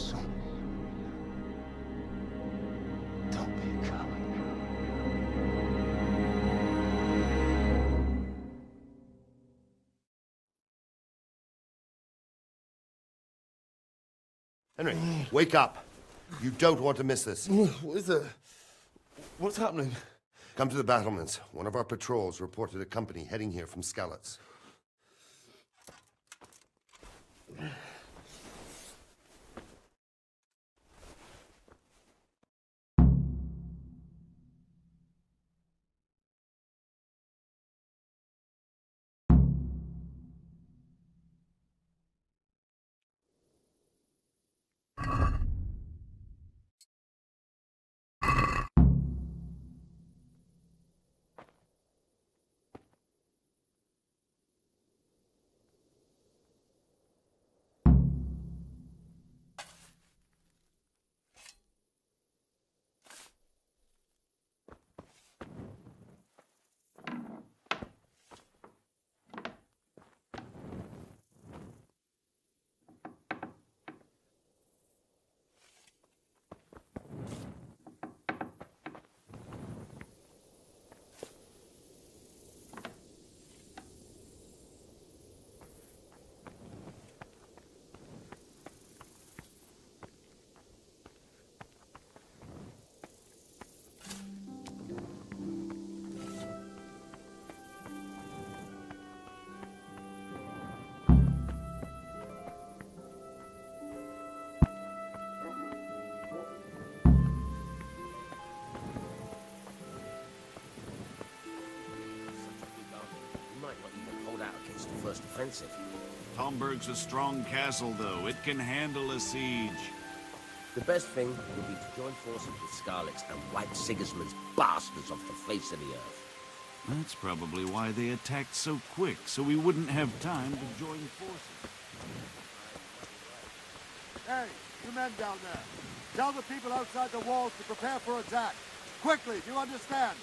us. Don't be a coward. Henry, wake up. You don't want to miss this. What is it? What's happening? Come to the battlements. One of our patrols reported a company heading here from Skalitz. First offensive. Talmberg's a strong castle, though. It can handle a siege. The best thing would be to join forces with Skalitz and wipe Sigismund's bastards off the face of the earth. That's probably why they attacked so quick, so we wouldn't have time to join forces. Hey, you men down there. Tell the people outside the walls to prepare for attack. Quickly, do you understand?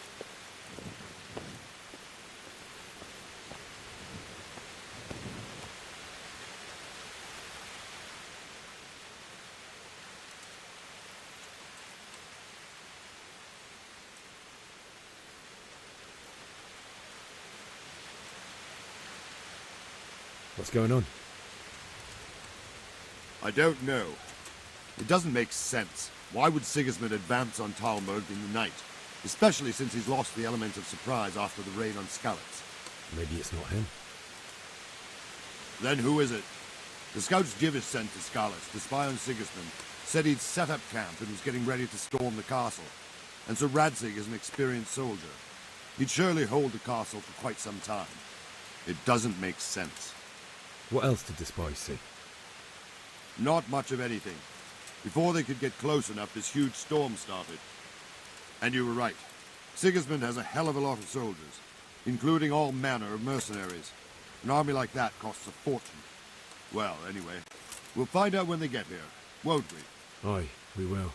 What's going on? I don't know. It doesn't make sense. Why would Sigismund advance on Talmberg in the night? Especially since he's lost the element of surprise after the raid on Skalitz. Maybe it's not him. Then who is it? The scouts Jivis sent to Skalitz to spy on Sigismund said he'd set up camp and was getting ready to storm the castle. And Sir Radzig is an experienced soldier. He'd surely hold the castle for quite some time. It doesn't make sense. What else did the spies see? Not much of anything. Before they could get close enough, this huge storm started. And you were right. Sigismund has a hell of a lot of soldiers, including all manner of mercenaries. An army like that costs a fortune. Well, anyway, we'll find out when they get here, won't we? Aye, we will.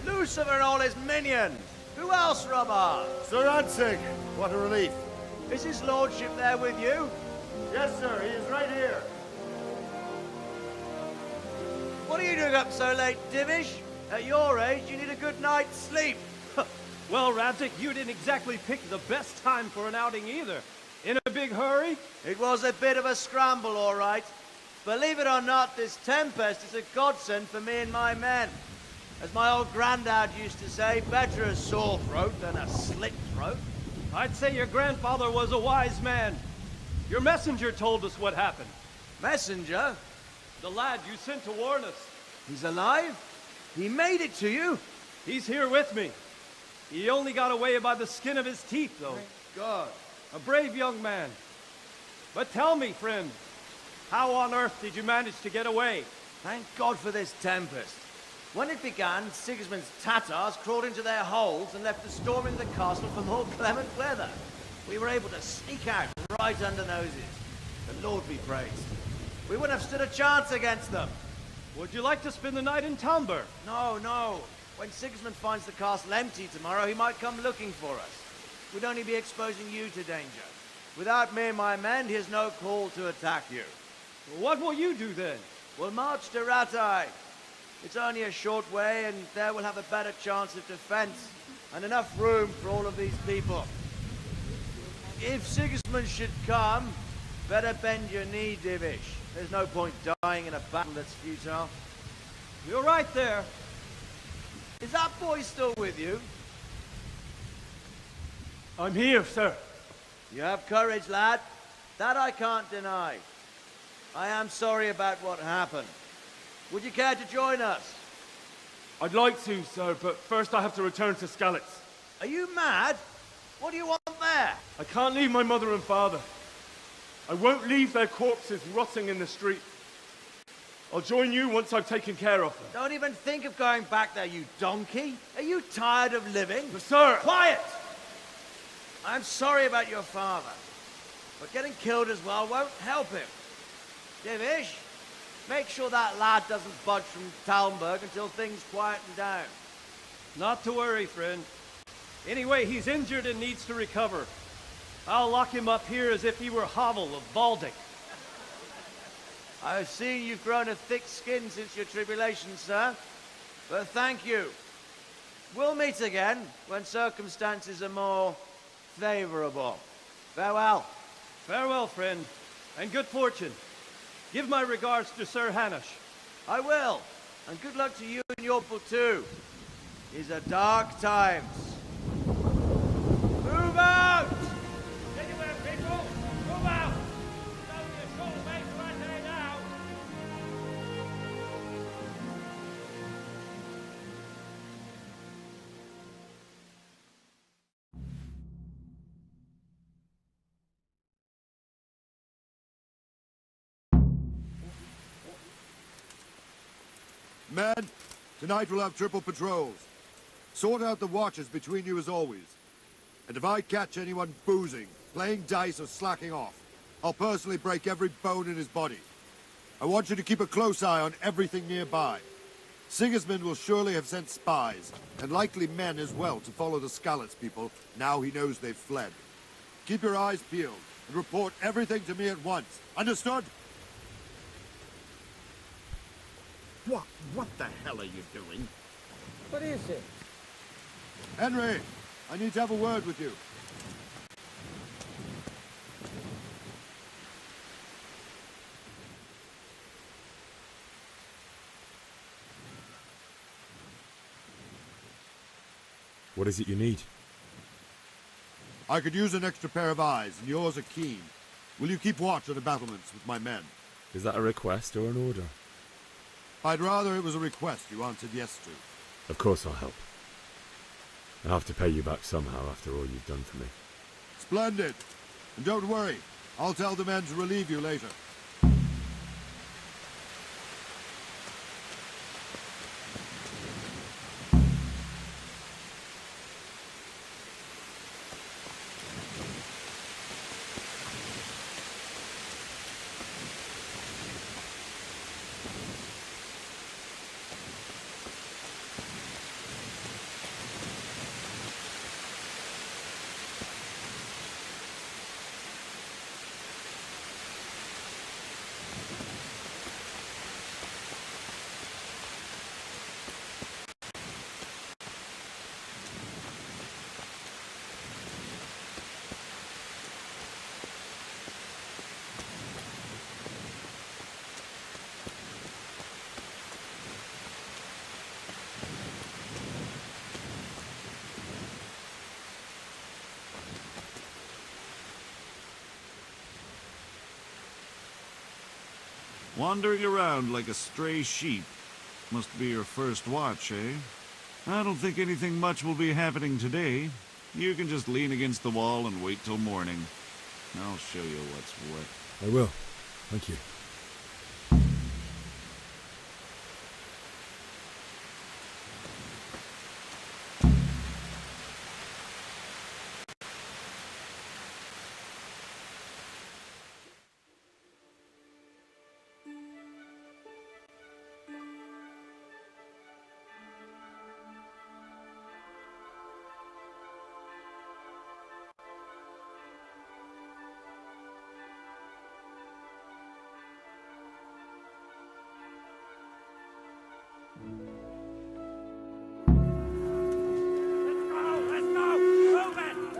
Lucifer and all his minions! Who else, Robert? Sir Radzig, what a relief. Is his lordship there with you? Yes, sir, he is right here. What are you doing up so late, Divish? At your age, you need a good night's sleep. Well, Radzig, you didn't exactly pick the best time for an outing either. In a big hurry? It was a bit of a scramble, all right. Believe it or not, this tempest is a godsend for me and my men. As my old granddad used to say, better a sore throat than a slit throat. I'd say your grandfather was a wise man. Your messenger told us what happened. Messenger? The lad you sent to warn us. He's alive? He made it to you? He's here with me. He only got away by the skin of his teeth, though. Thank God. A brave young man. But tell me, friend, how on earth did you manage to get away? Thank God for this tempest. When it began, Sigismund's Tatars crawled into their holes and left the storming of the castle for more clement weather. We were able to sneak out right under noses. The Lord be praised. We wouldn't have stood a chance against them. Would you like to spend the night in Talmberg? No, no. When Sigismund finds the castle empty tomorrow, he might come looking for us. We'd only be exposing you to danger. Without me and my men, he has no call to attack you. What will you do then? We'll march to Ratai. It's only a short way, and there we'll have a better chance of defense, and enough room for all of these people. If Sigismund should come, better bend your knee, Divish. There's no point dying in a battle that's futile. You're right there. Is that boy still with you? I'm here, sir. You have courage, lad. That I can't deny. I am sorry about what happened. Would you care to join us? I'd like to, sir, but first I have to return to Skalitz. Are you mad? What do you want there? I can't leave my mother and father. I won't leave their corpses rotting in the street. I'll join you once I've taken care of them. Don't even think of going back there, you donkey. Are you tired of living? But sir! Quiet! I'm sorry about your father, but getting killed as well won't help him. Divish, make sure that lad doesn't budge from Talmberg until things quieten down. Not to worry, friend. Anyway, he's injured and needs to recover. I'll lock him up here as if he were Havel of Baldic. I've seen you've grown a thick skin since your tribulation, sir. But thank you. We'll meet again when circumstances are more favorable. Farewell. Farewell, friend, and good fortune. Give my regards to Sir Hanush. I will. And good luck to you and your platoon. These are dark times. Move out! Anywhere, people! Move out! It's only a short way to Ratai now! Men, tonight we'll have triple patrols. Sort out the watches between you as always. And if I catch anyone boozing, playing dice or slacking off, I'll personally break every bone in his body. I want you to keep a close eye on everything nearby. Sigismund will surely have sent spies, and likely men as well, to follow the Skalitz people, now he knows they've fled. Keep your eyes peeled, and report everything to me at once. Understood? What the hell are you doing? What is it? Henry, I need to have a word with you. What is it you need? I could use an extra pair of eyes, and yours are keen. Will you keep watch at the battlements with my men? Is that a request or an order? I'd rather it was a request you answered yes to. Of course I'll help. I'll have to pay you back somehow after all you've done for me. Splendid. And don't worry, I'll tell the men to relieve you later. Wandering around like a stray sheep. Must be your first watch, eh? I don't think anything much will be happening today. You can just lean against the wall and wait till morning. I'll show you what's what. I will. Thank you.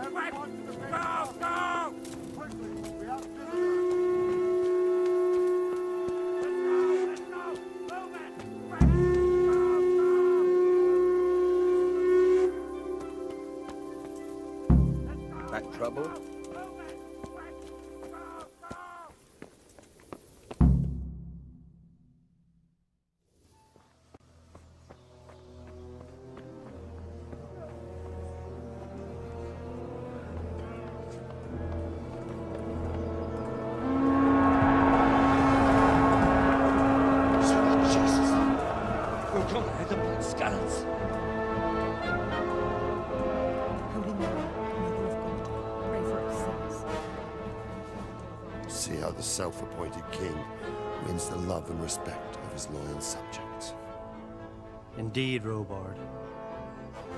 Everyone to the main hall. Quickly, we have visitors. That trouble? See how the self-appointed king wins the love and respect of his loyal subjects. Indeed, Robard.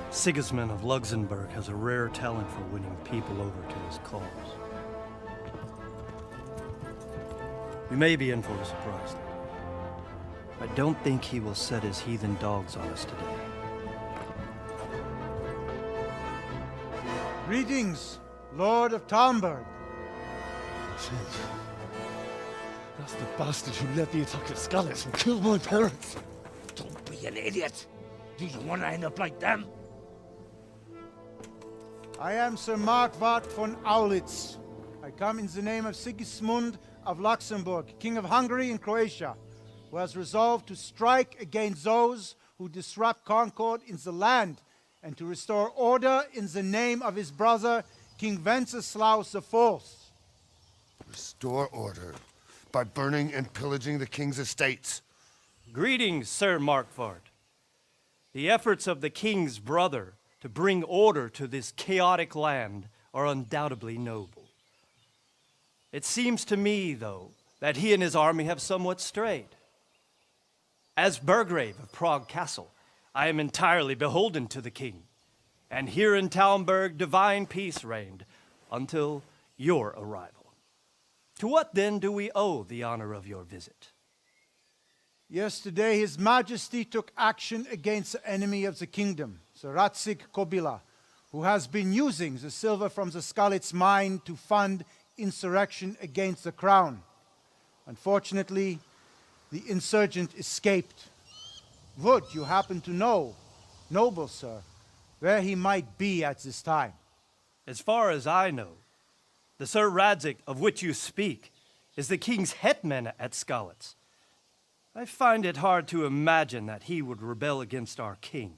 Sigismund of Luxembourg has a rare talent for winning people over to his cause. We may be in for a surprise, though. I don't think he will set his heathen dogs on us today. Greetings, Lord of Talmberg. Shit. That's the bastard who led the attack at Skalitz and killed my parents. Don't be an idiot. Do you want to end up like them? I am Sir Markwart von Aulitz. I come in the name of Sigismund of Luxembourg, King of Hungary and Croatia, who has resolved to strike against those who disrupt concord in the land and to restore order in the name of his brother, King Wenceslaus IV. Restore order by burning and pillaging the king's estates. Greetings, Sir Markwart. The efforts of the king's brother to bring order to this chaotic land are undoubtedly noble. It seems to me, though, that he and his army have somewhat strayed. As Burgrave of Prague Castle, I am entirely beholden to the king, and here in Talmberg divine peace reigned until your arrival. To what then do we owe the honor of your visit? Yesterday, His Majesty took action against the enemy of the kingdom, Sir Radzig Kobyla, who has been using the silver from the Skalitz mine to fund insurrection against the crown. Unfortunately, the insurgent escaped. Would you happen to know, noble sir, where he might be at this time? As far as I know, the Sir Radzig of which you speak is the king's hetman at Skalitz. I find it hard to imagine that he would rebel against our king.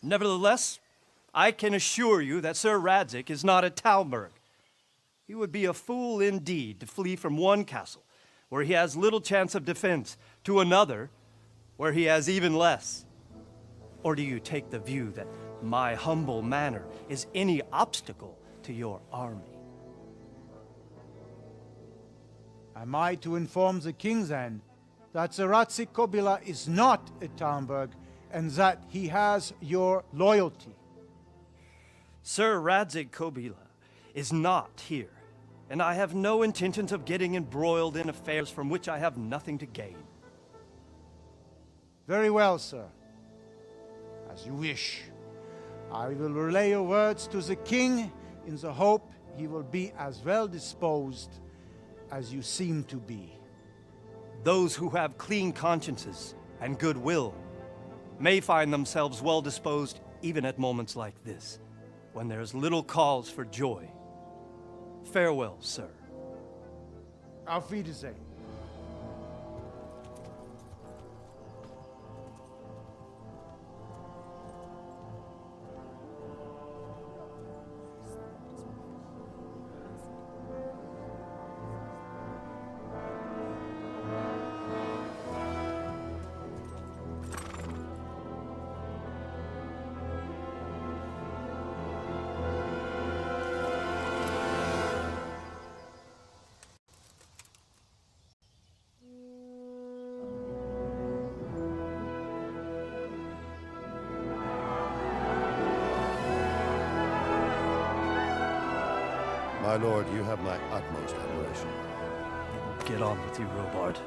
Nevertheless, I can assure you that Sir Radzig is not at Talmberg. He would be a fool indeed to flee from one castle, where he has little chance of defense, to another, where he has even less. Or do you take the view that my humble manner is any obstacle to your army? Am I to inform the king then that Sir Radzig Kobyla is not at Talmberg and that he has your loyalty? Sir Radzig Kobyla is not here, and I have no intentions of getting embroiled in affairs from which I have nothing to gain. Very well, sir. As you wish. I will relay your words to the king in the hope he will be as well disposed as you seem to be. Those who have clean consciences and goodwill may find themselves well disposed even at moments like this, when there's little cause for joy. Farewell, sir. Auf Wiedersehen. My lord, you have my utmost admiration. Get on with you, Robard.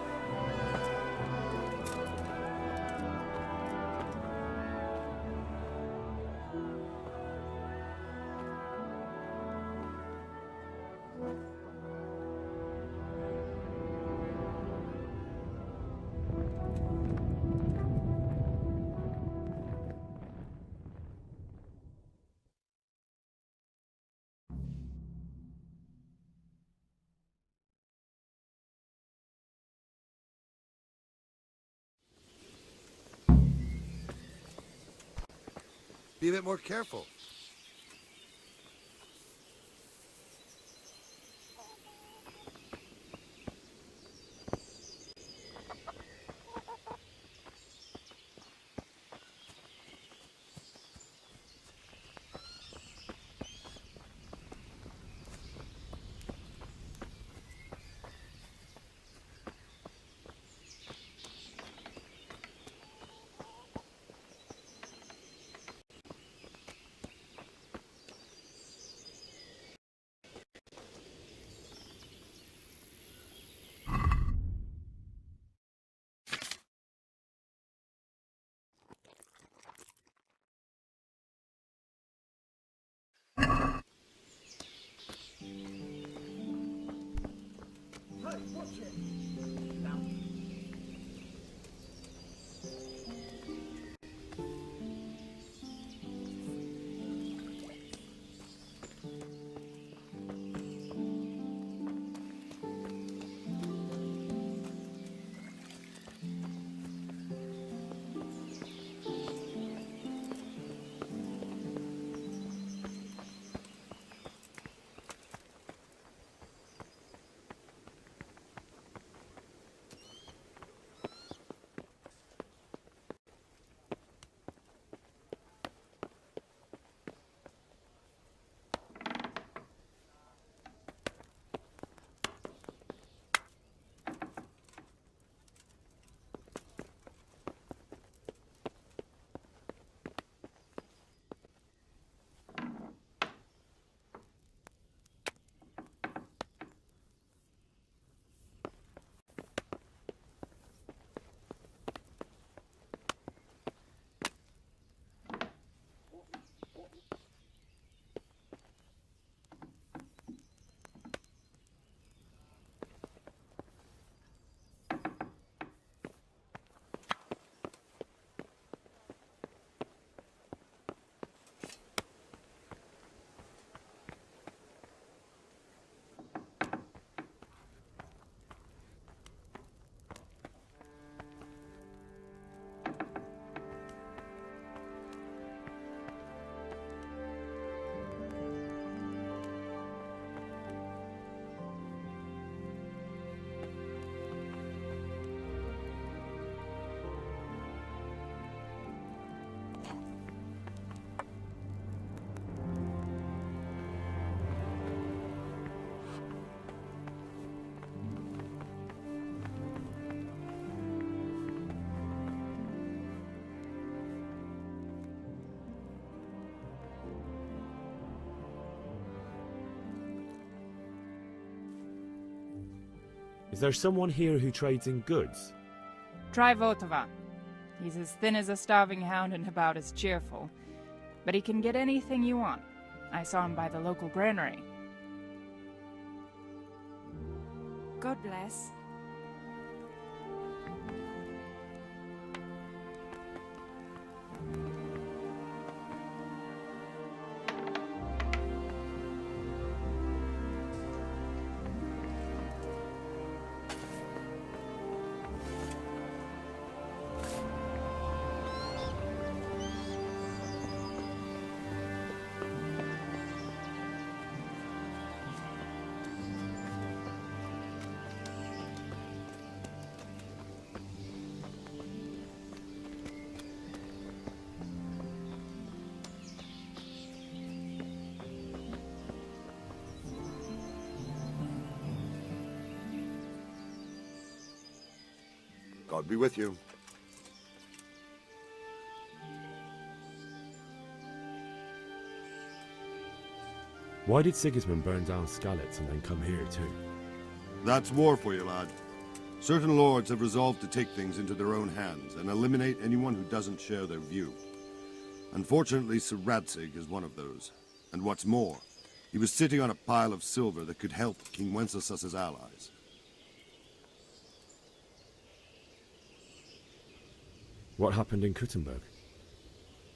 Be a bit more careful. Is there someone here who trades in goods? Try Votova. He's as thin as a starving hound and about as cheerful. But he can get anything you want. I saw him by the local granary. God bless. God be with you. Why did Sigismund burn down Skalitz and then come here too? That's war for you, lad. Certain lords have resolved to take things into their own hands and eliminate anyone who doesn't share their view. Unfortunately, Sir Radzig is one of those. And what's more, he was sitting on a pile of silver that could help King Wenceslaus's allies. What happened in Kuttenberg?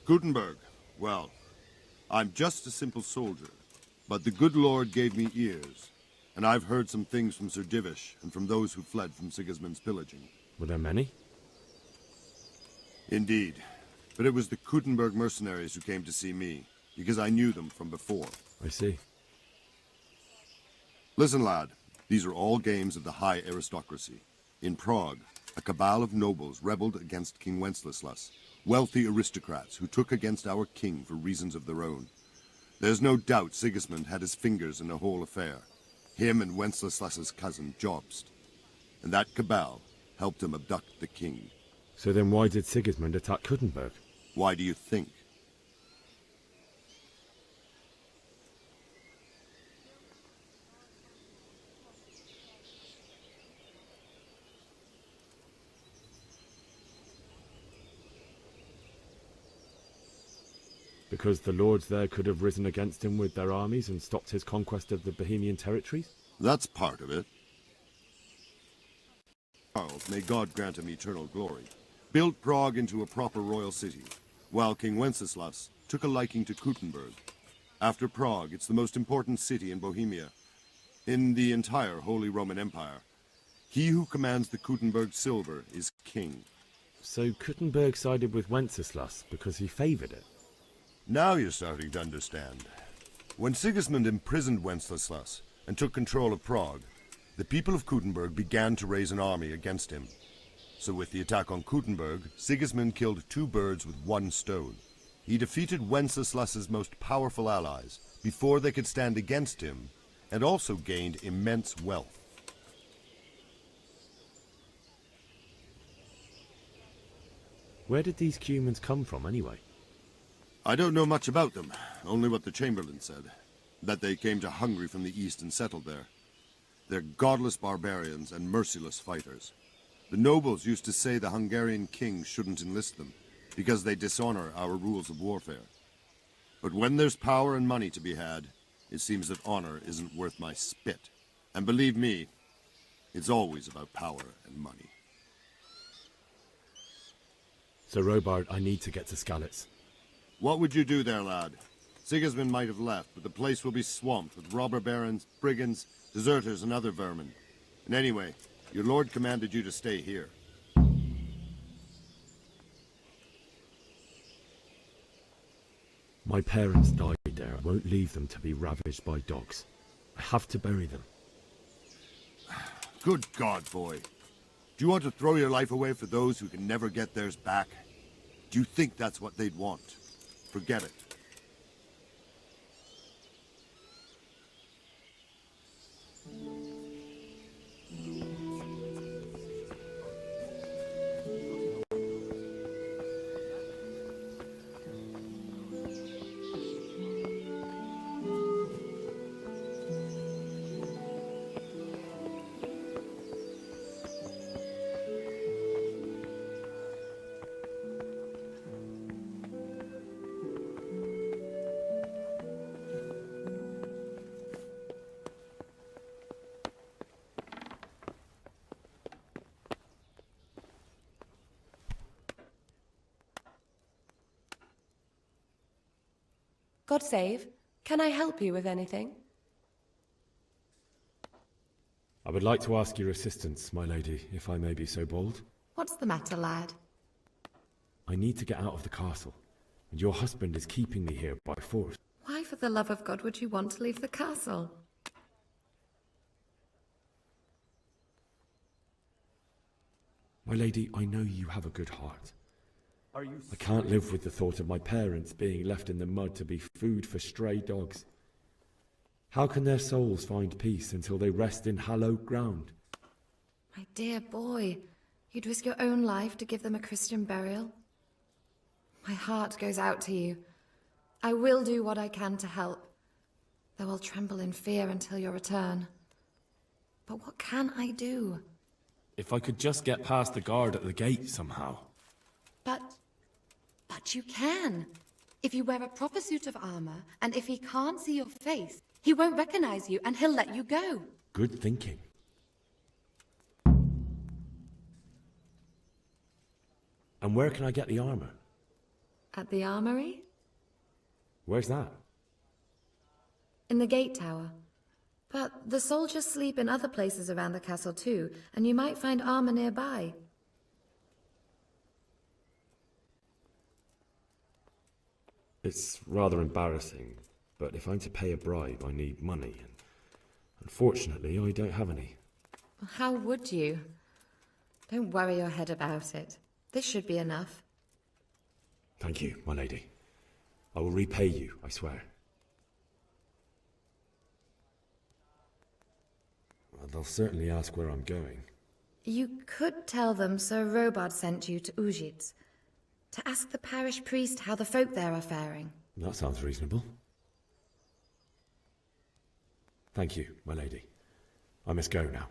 Gutenberg, well, I'm just a simple soldier, but the good Lord gave me ears, and I've heard some things from Sir Divish and from those who fled from Sigismund's pillaging. Were there many? Indeed. But it was the Kuttenberg mercenaries who came to see me, because I knew them from before. I see. Listen, lad. These are all games of the high aristocracy. In Prague, a cabal of nobles rebelled against King Wenceslas, wealthy aristocrats who took against our king for reasons of their own. There's no doubt Sigismund had his fingers in the whole affair. Him and Wenceslas's cousin, Jobst. And that cabal helped him abduct the king. So then why did Sigismund attack Kuttenberg? Why do you think? Because the lords there could have risen against him with their armies and stopped his conquest of the Bohemian territories? That's part of it. Charles, may God grant him eternal glory, built Prague into a proper royal city, while King Wenceslas took a liking to Kuttenberg. After Prague, it's the most important city in Bohemia, in the entire Holy Roman Empire. He who commands the Kuttenberg silver is king. So Kuttenberg sided with Wenceslas because he favoured it? Now you're starting to understand. When Sigismund imprisoned Wenceslas and took control of Prague, the people of Kuttenberg began to raise an army against him. So with the attack on Kuttenberg, Sigismund killed two birds with one stone. He defeated Wenceslas's most powerful allies before they could stand against him, and also gained immense wealth. Where did these Cumans come from anyway? I don't know much about them, only what the Chamberlain said. That they came to Hungary from the east and settled there. They're godless barbarians and merciless fighters. The nobles used to say the Hungarian king shouldn't enlist them, because they dishonor our rules of warfare. But when there's power and money to be had, it seems that honor isn't worth my spit. And believe me, it's always about power and money. So Robard, I need to get to Skalitz. What would you do there, lad? Sigismund might have left, but the place will be swamped with robber barons, brigands, deserters, and other vermin. And anyway, your lord commanded you to stay here. My parents died there. I won't leave them to be ravaged by dogs. I have to bury them. Good God, boy. Do you want to throw your life away for those who can never get theirs back? Do you think that's what they'd want? Forget it. God save. Can I help you with anything? I would like to ask your assistance, my lady, if I may be so bold. What's the matter, lad? I need to get out of the castle, and your husband is keeping me here by force. Why, for the love of God, would you want to leave the castle? My lady, I know you have a good heart. I can't live with the thought of my parents being left in the mud to be food for stray dogs. How can their souls find peace until they rest in hallowed ground? My dear boy, you'd risk your own life to give them a Christian burial? My heart goes out to you. I will do what I can to help, though I'll tremble in fear until your return. But what can I do? If I could just get past the guard at the gate somehow. But you can. If you wear a proper suit of armor, and if he can't see your face, he won't recognize you and he'll let you go. Good thinking. And where can I get the armor? At the armory? Where's that? In the gate tower. But the soldiers sleep in other places around the castle too, and you might find armor nearby. It's rather embarrassing, but if I'm to pay a bribe, I need money, and unfortunately, I don't have any. How would you? Don't worry your head about it. This should be enough. Thank you, my lady. I will repay you, I swear. Well, they'll certainly ask where I'm going. You could tell them Sir Robard sent you to Ujitz, to ask the parish priest how the folk there are faring. That sounds reasonable. Thank you, my lady. I must go now.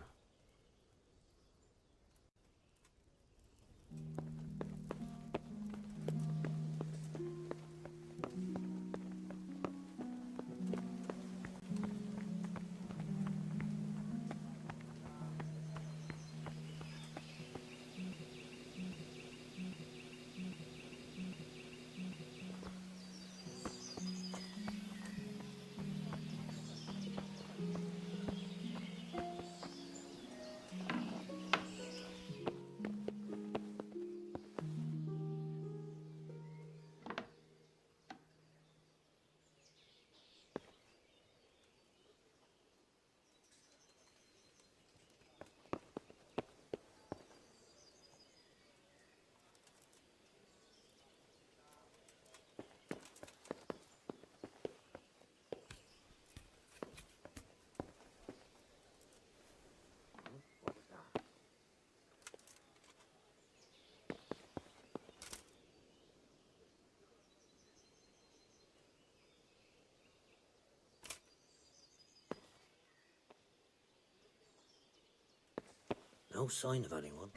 No sign of anyone.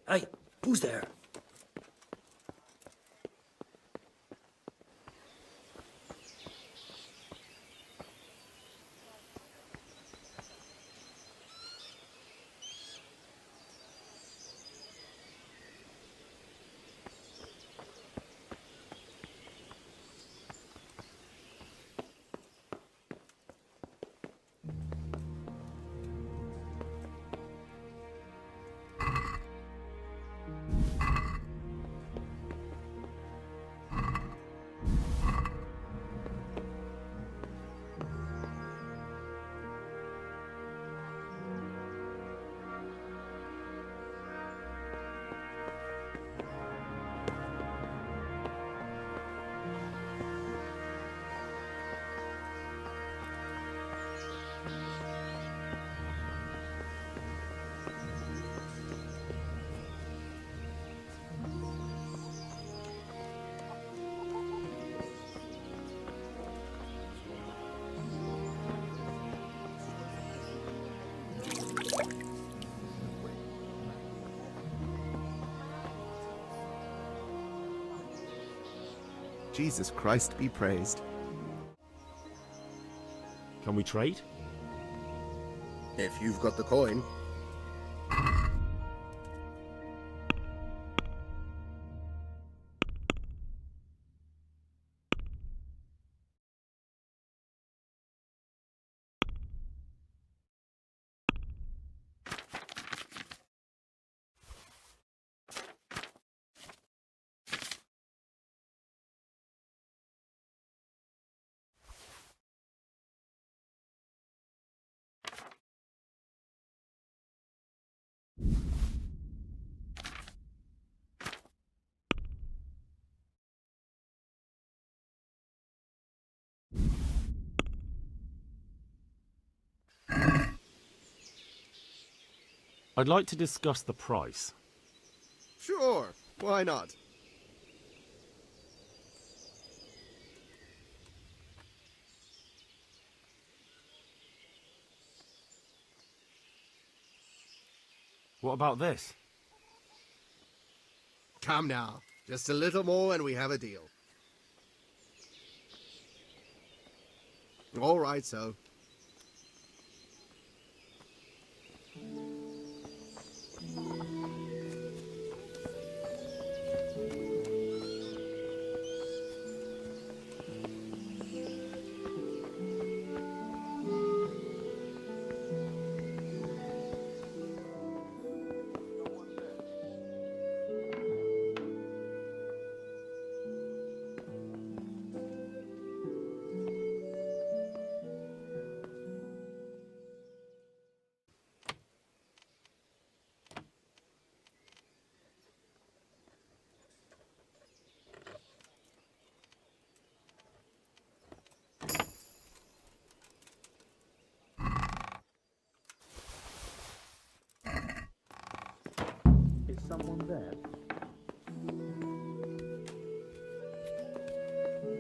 Hey, who's there? Jesus Christ be praised. Can we trade? If you've got the coin. I'd like to discuss the price. Sure, why not? What about this? Come now, just a little more and we have a deal. All right, so. someone there?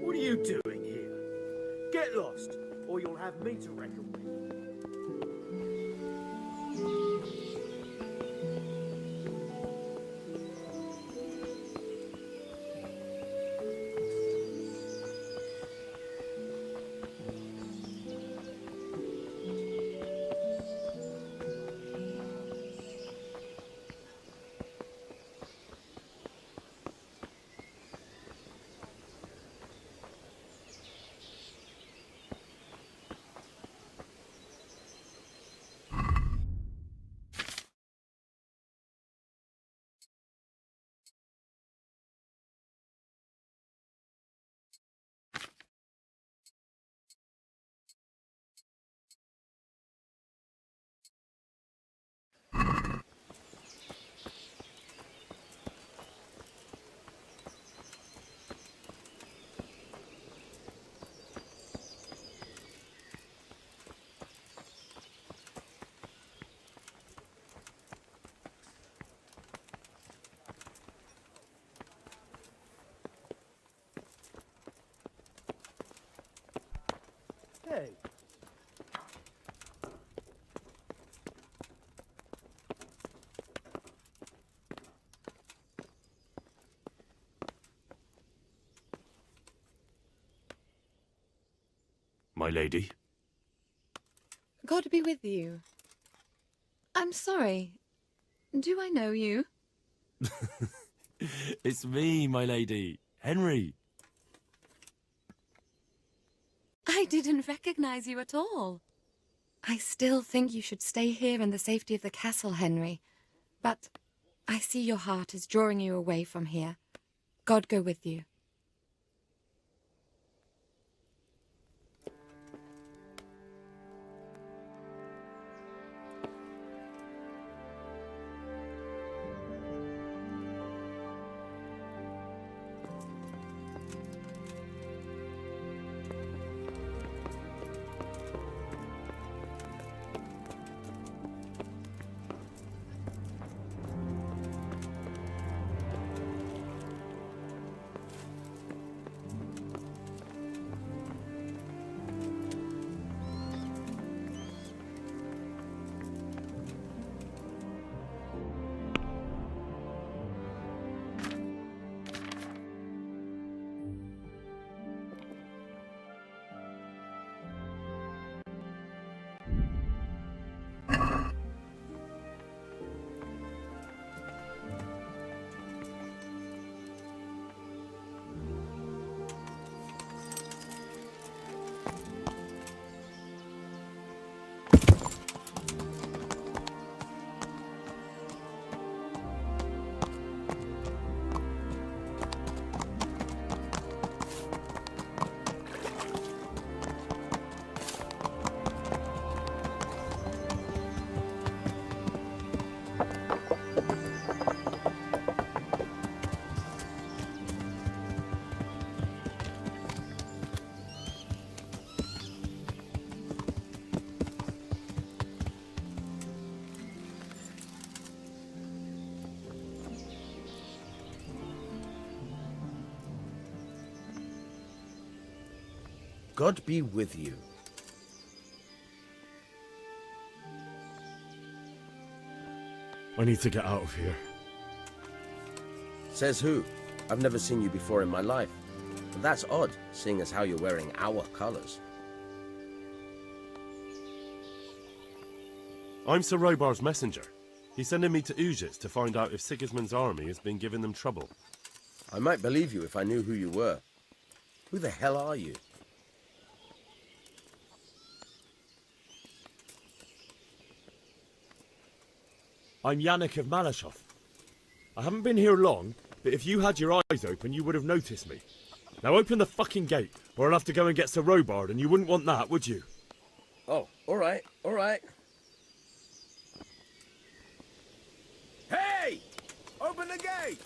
What are you doing here? Get lost, or you'll have me to reckon with. Hey. My lady? God be with you. I'm sorry. Do I know you? It's me, my lady. Henry. I didn't recognize you at all. I still think you should stay here in the safety of the castle, Henry. But I see your heart is drawing you away from here. God go with you. God be with you. I need to get out of here. Says who? I've never seen you before in my life. But that's odd, seeing as how you're wearing our colors. I'm Sir Robar's messenger. He's sending me to Uzis to find out if Sigismund's army has been giving them trouble. I might believe you if I knew who you were. Who the hell are you? I'm Yannick of Malashov. I haven't been here long, but if you had your eyes open, you would have noticed me. Now open the fucking gate, or I'll have to go and get Sir Robard, and you wouldn't want that, would you? Oh, all right, all right. Hey! Open the gate!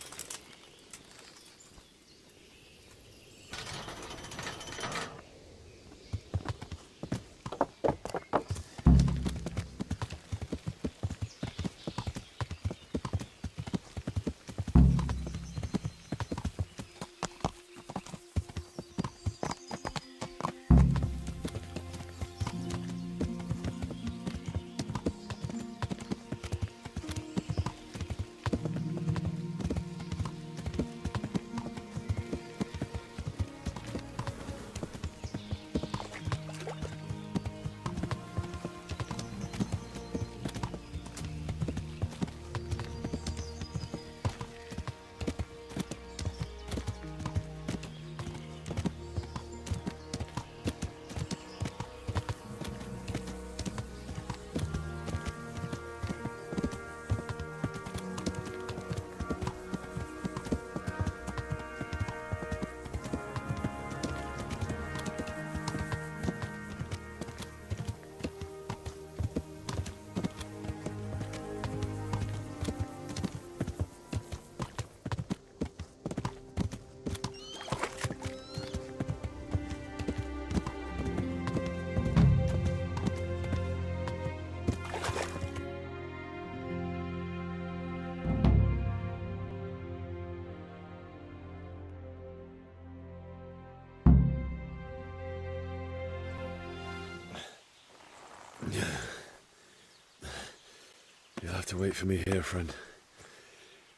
to wait for me here, friend.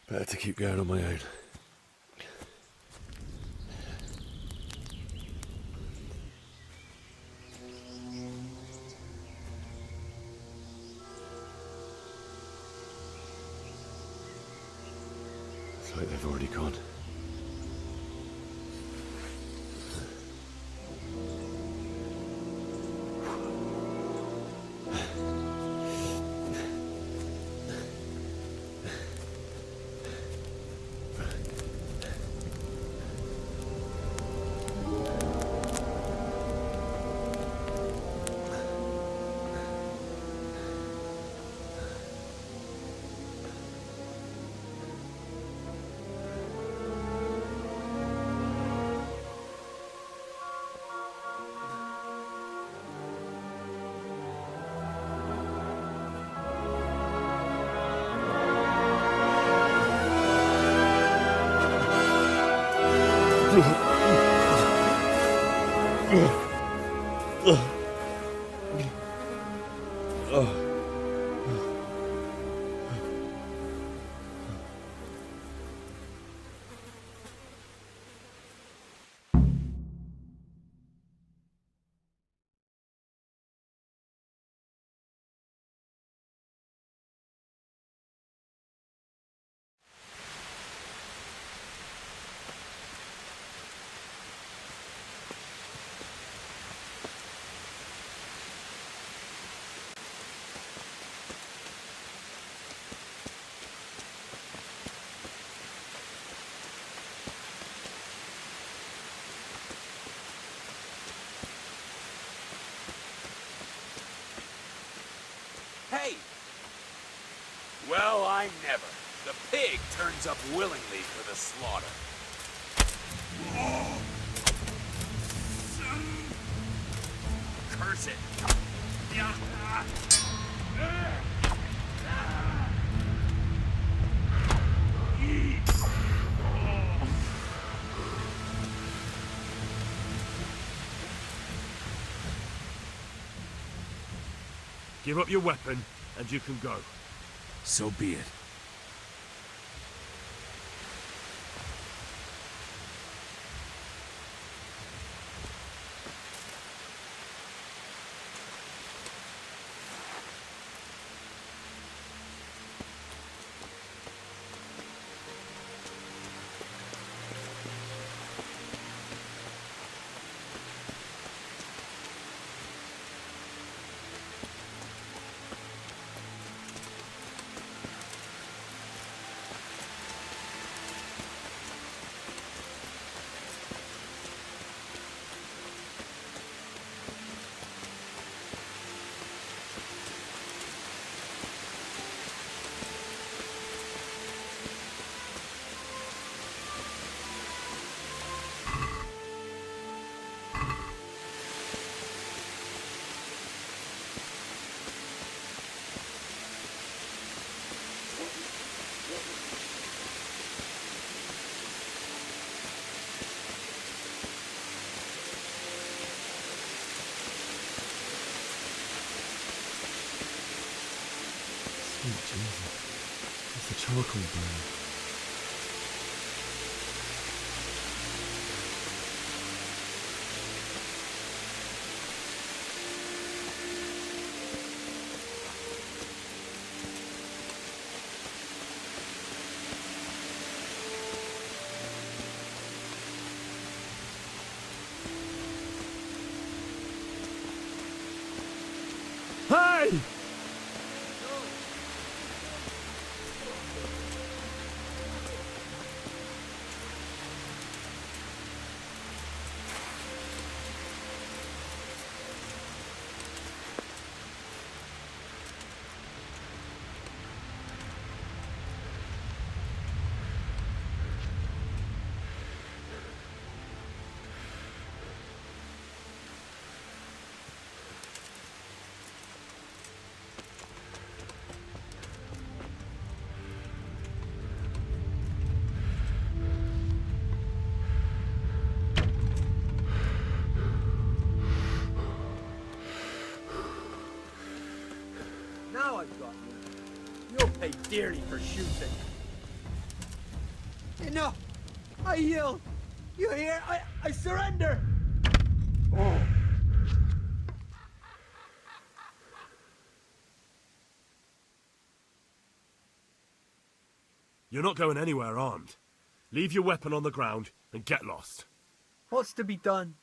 Better to keep going on my own. It's like they've already gone. Hey! Well, I never. The pig turns up willingly for the slaughter. Curse it. Give up your weapon, and you can go. So be it. Sweet Jesus. It's the charcoal burn. Hey! pay dearly for shooting. Enough! I yield! You hear? I surrender! You're not going anywhere armed. Leave your weapon on the ground and get lost. What's to be done?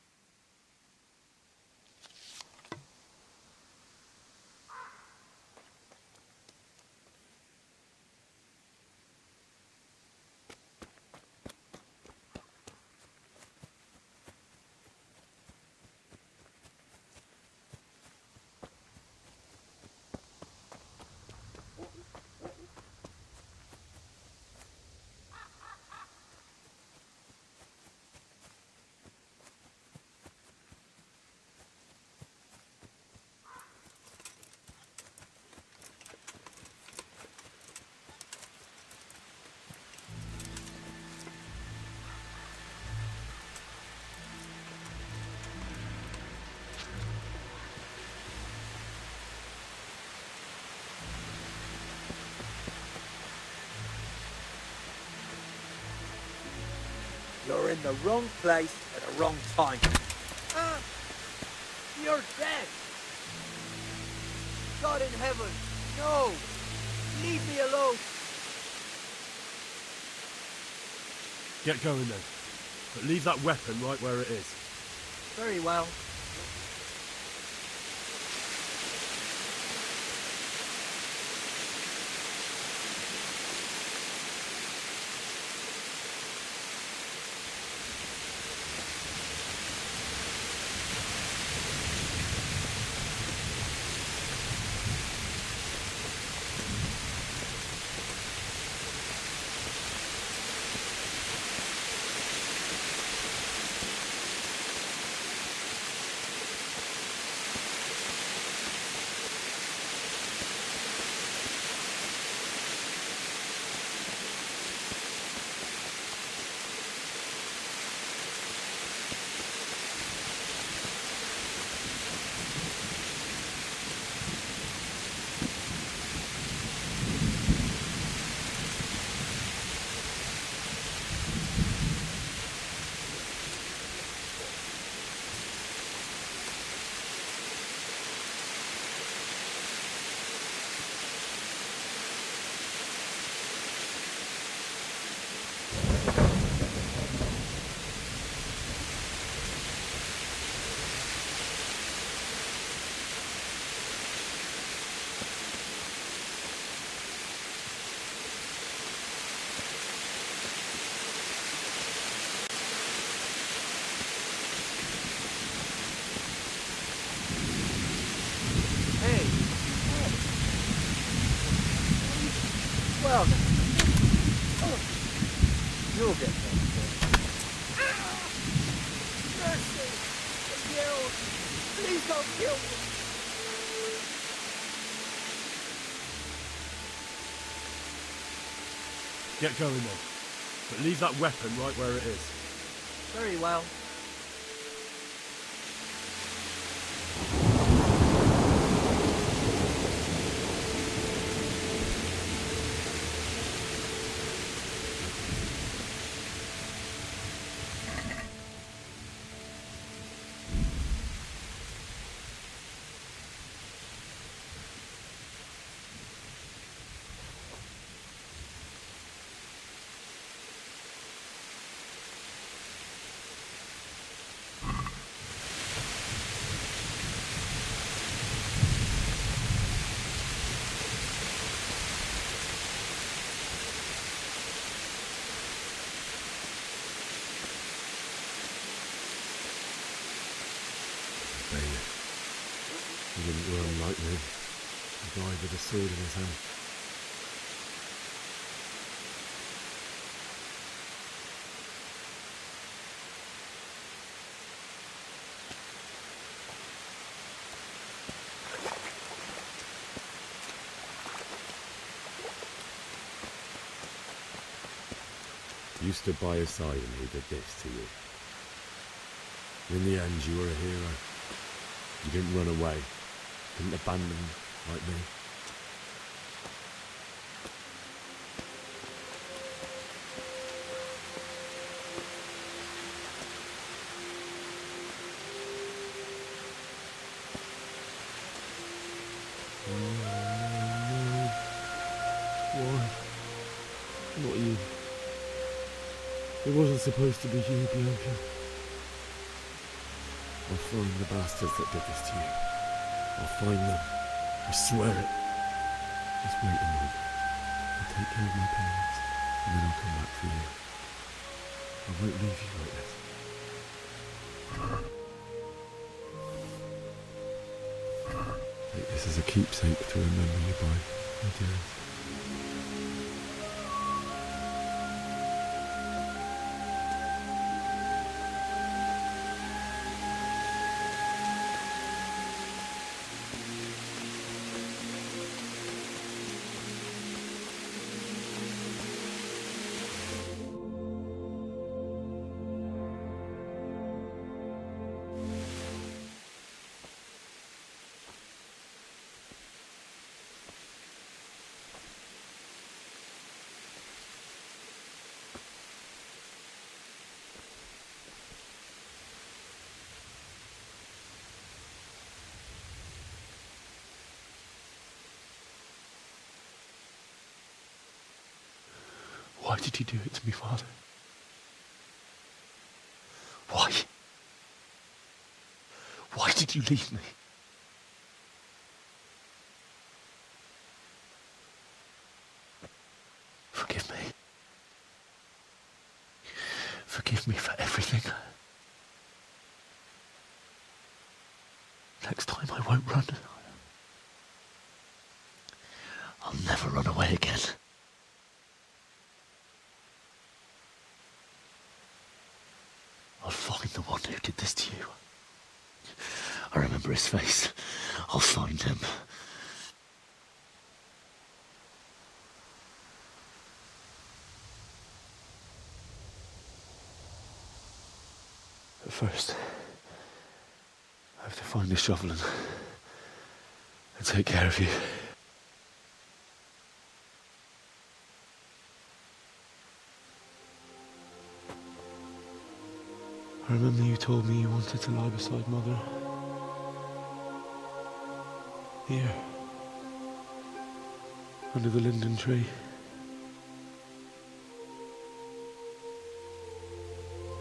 You're in the wrong place at the wrong time. You're dead! God in heaven, no! Leave me alone! Get going then. But leave that weapon right where it is. Very well. Well, you'll get there. Mercy! I yelled. Please don't kill me! Get going then. But leave that weapon right where it is. Very well. He didn't run like me. He died with a sword in his hand. You stood by his side and he did this to you. In the end, you were a hero. You didn't run away. Didn't abandon like me. Not you. It wasn't supposed to be you, Bianca. I'll find the bastards that did this to you. I'll find them. I swear it. Just wait a moment. I'll take care of my parents, and then I'll come back for you. I won't leave you like this. Take this as a keepsake to remember you by, my dearest. Why did you do it to me, Father? Why? Why did you leave me? Forgive me. Forgive me for everything. Next time I won't run. I'll never run away again. I'll find the one who did this to you. I remember his face. I'll find him. But first, I have to find this shovel and take care of you. I remember you told me you wanted to lie beside Mother. Here. Under the linden tree.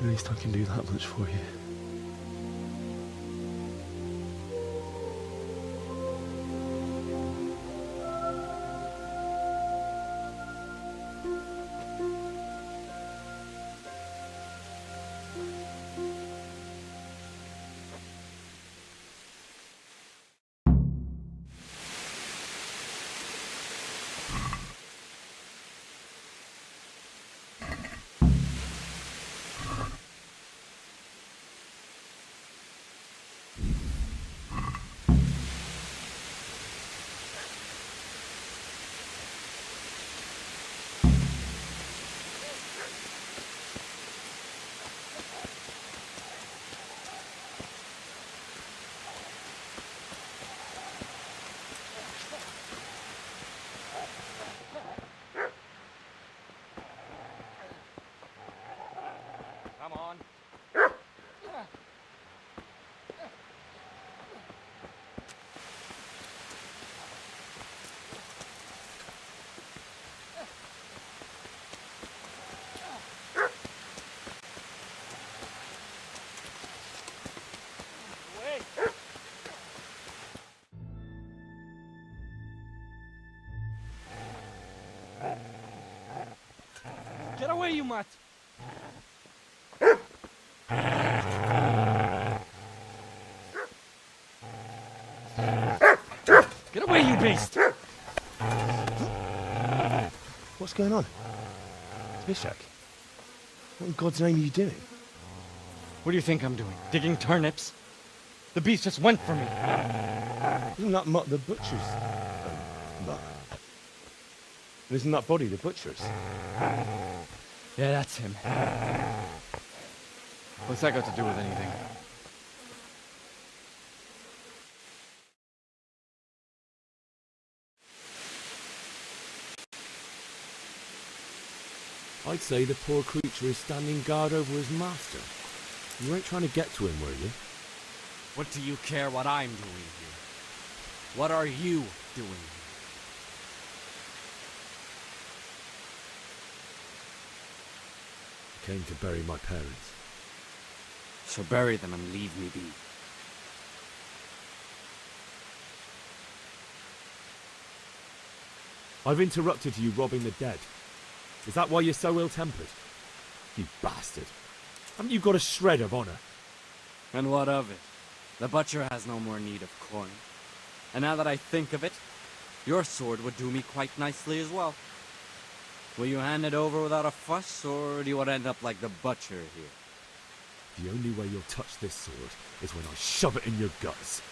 At least I can do that much for you. Come on. Get away, you mutt! Get away, you beast! What's going on? Bishak, what in God's name are you doing? What do you think I'm doing? Digging turnips? The beast just went for me. Isn't that Mutt the butcher's? Mutt. Isn't that body the butcher's? Yeah, that's him. What's that got to do with anything? I'd say the poor creature is standing guard over his master. You weren't trying to get to him, were you? What do you care what I'm doing here? What are you doing here? I came to bury my parents. So bury them and leave me be. I've interrupted you robbing the dead. Is that why you're so ill-tempered? You bastard. Haven't you got a shred of honor? And what of it? The butcher has no more need of coin. And now that I think of it, your sword would do me quite nicely as well. Will you hand it over without a fuss, or do you want to end up like the butcher here? The only way you'll touch this sword is when I shove it in your guts.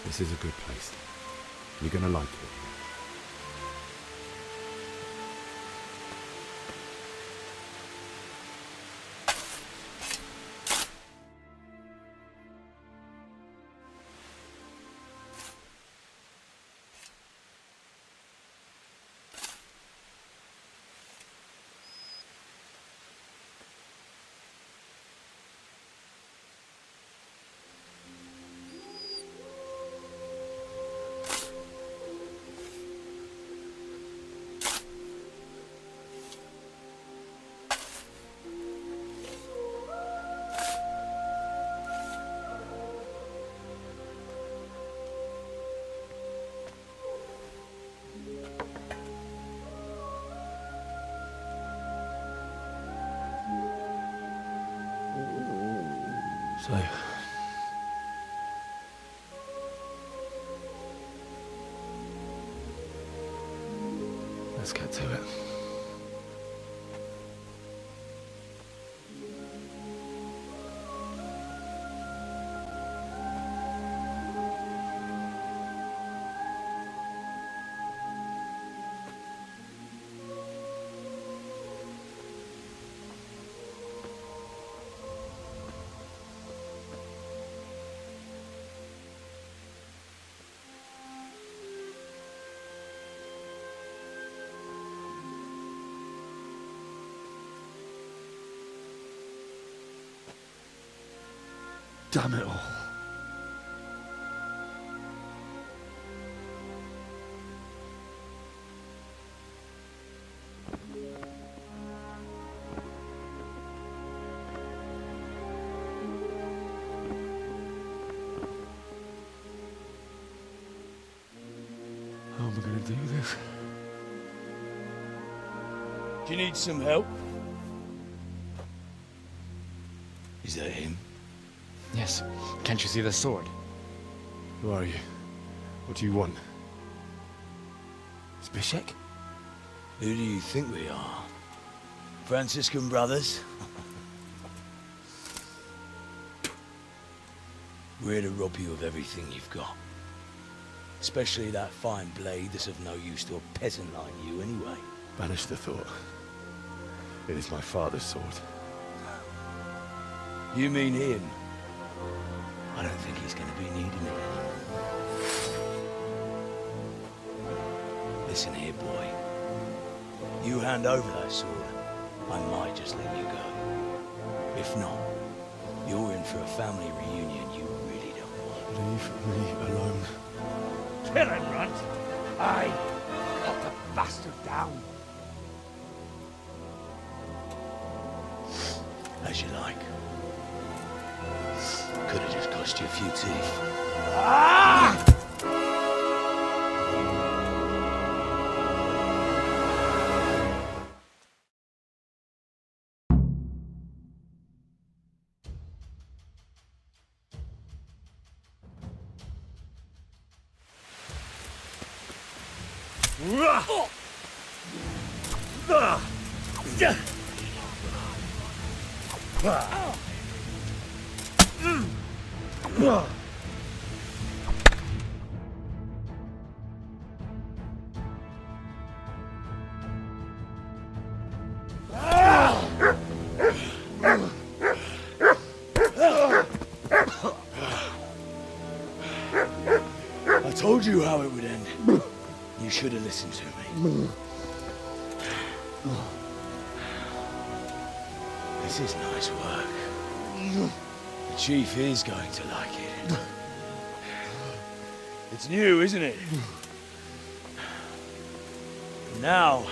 This is a good place. You're gonna like it. So, let's get to it. Damn it all. How am I going to do this? Do you need some help? Is that him? Yes. Can't you see the sword? Who are you? What do you want? Zbyszek? Who do you think we are? Franciscan brothers? We're here to rob you of everything you've got. Especially that fine blade that's of no use to a peasant like you anyway. Banish the thought. It is my father's sword. You mean him? I don't think he's going to be needing it anymore. Listen here, boy. You hand over that sword, I might just let you go. If not, you're in for a family reunion you really don't want. Leave me alone. Kill him, Runt. Aye. Cut the bastard down. As you like. Could have just cost you a few teeth. Ah! I told you how it would end. You should have listened to me. This is nice work. The chief is going to like it. It's new, isn't it? Now,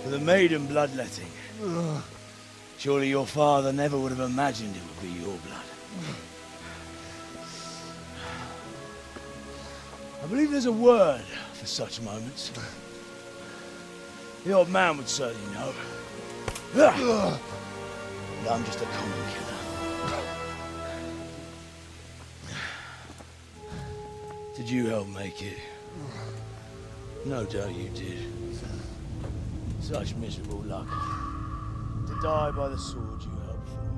for the maiden bloodletting. Surely your father never would have imagined it would be your blood. I believe there's a word for such moments. The old man would certainly know. But I'm just a common killer. Did you help make it? No doubt you did. Such miserable luck. To die by the sword you helped for.